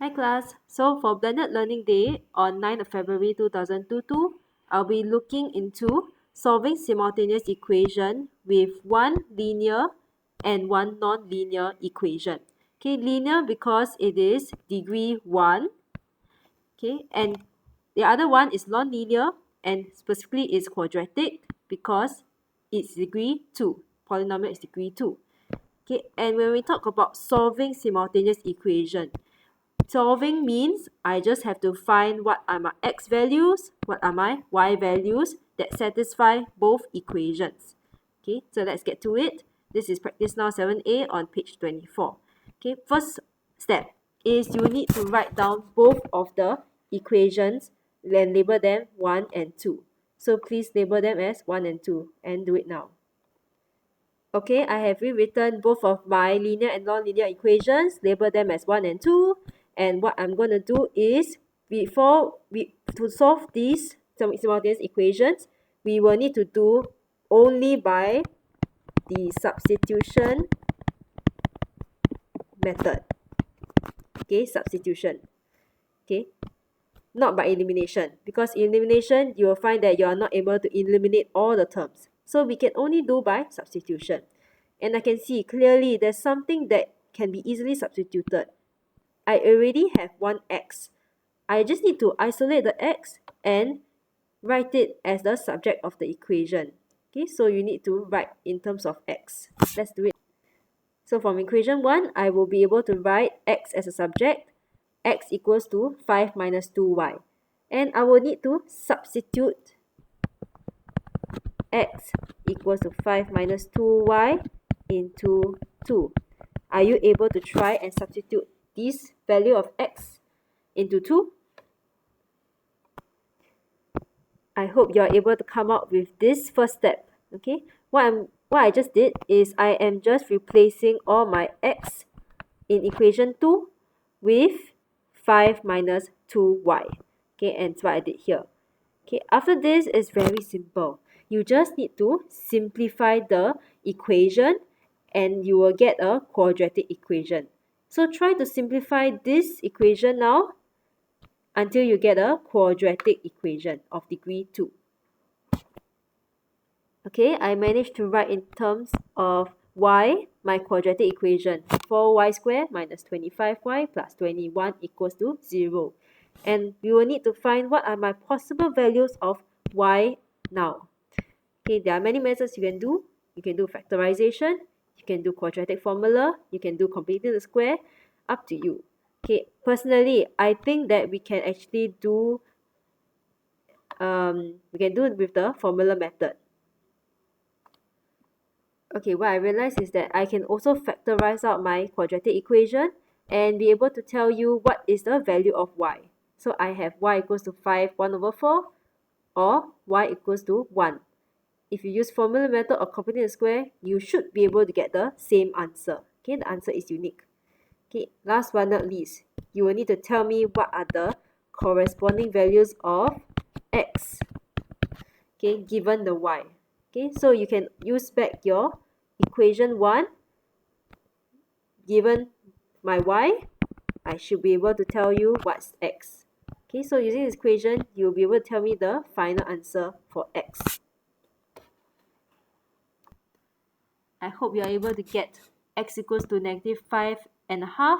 Hi class, so for Blended Learning Day on 9th of February 2022, I'll be looking into solving simultaneous equation with one linear and one non-linear equation. Okay, linear because it is degree 1, okay, and the other one is non-linear and specifically is quadratic because it's degree 2, polynomial is degree 2. Okay, and when we talk about solving simultaneous equation, solving means I just have to find what are my x values, what are my y values that satisfy both equations. Okay, so let's get to it. This is practice now 7a on page 24. Okay, first step is you need to write down both of the equations and label them 1 and 2. So please label them as 1 and 2 and do it now. Okay, I have rewritten both of my linear and non-linear equations, label them as 1 and 2. And what I'm going to do is, to solve these simultaneous equations, we will need to do only by the substitution method. Okay, substitution. Okay, not by elimination, because elimination you will find that you are not able to eliminate all the terms. So we can only do by substitution. And I can see clearly there's something that can be easily substituted. I already have one x. I just need to isolate the x and write it as the subject of the equation. Okay, so you need to write in terms of x. Let's do it. So from equation 1, I will be able to write x as a subject. X equals to 5 minus 2y. And I will need to substitute x equals to 5 minus 2y into 2. Are you able to try and substitute this value of x into 2? I hope you are able to come up with this first step. Okay, what I just did is I am just replacing all my x in equation 2 with 5 minus 2y. Okay, and that's what I did here. Okay, after this is very simple. You just need to simplify the equation and you will get a quadratic equation. So try to simplify this equation now until you get a quadratic equation of degree 2. Okay, I managed to write in terms of y, my quadratic equation. 4y squared minus 25y plus 21 equals to 0. And we will need to find what are my possible values of y now. Okay, there are many methods you can do. You can do factorization, you can do quadratic formula, you can do completing the square, up to you. Okay, personally, I think that we can actually do it with the formula method. Okay, what I realized is that I can also factorize out my quadratic equation and be able to tell you what is the value of y. So I have y equals to 5, 1 over 4, or y equals to 1. If you use formula method or completing the square, you should be able to get the same answer. Okay, the answer is unique. Okay, last but not least, you will need to tell me what are the corresponding values of x, okay, given the y. Okay, so you can use back your equation 1. Given my y, I should be able to tell you what's x. Okay, so using this equation, you'll be able to tell me the final answer for x. I hope you are able to get x equals to negative 5.5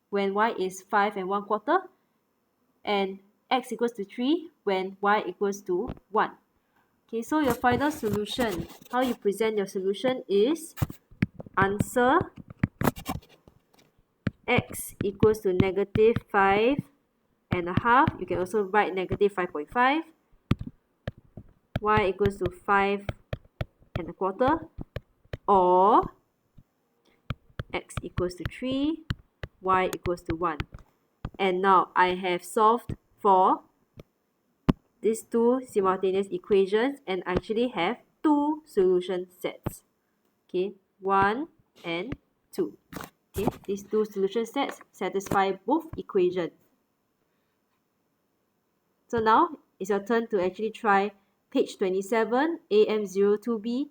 when y is 5 1/4, and x equals to 3 when y equals to 1. Okay, so your final solution, how you present your solution is answer x equals to negative 5.5. You can also write negative 5.5. Y equals to 5 1/4, or x equals to 3, y equals to 1. And now I have solved for these two simultaneous equations and actually have two solution sets. Okay, 1 and 2. Okay, these two solution sets satisfy both equations. So now it's your turn to actually try page 27, AM02B.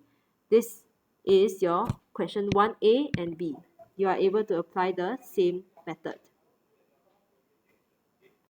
This is your question 1A and B. You are able to apply the same method.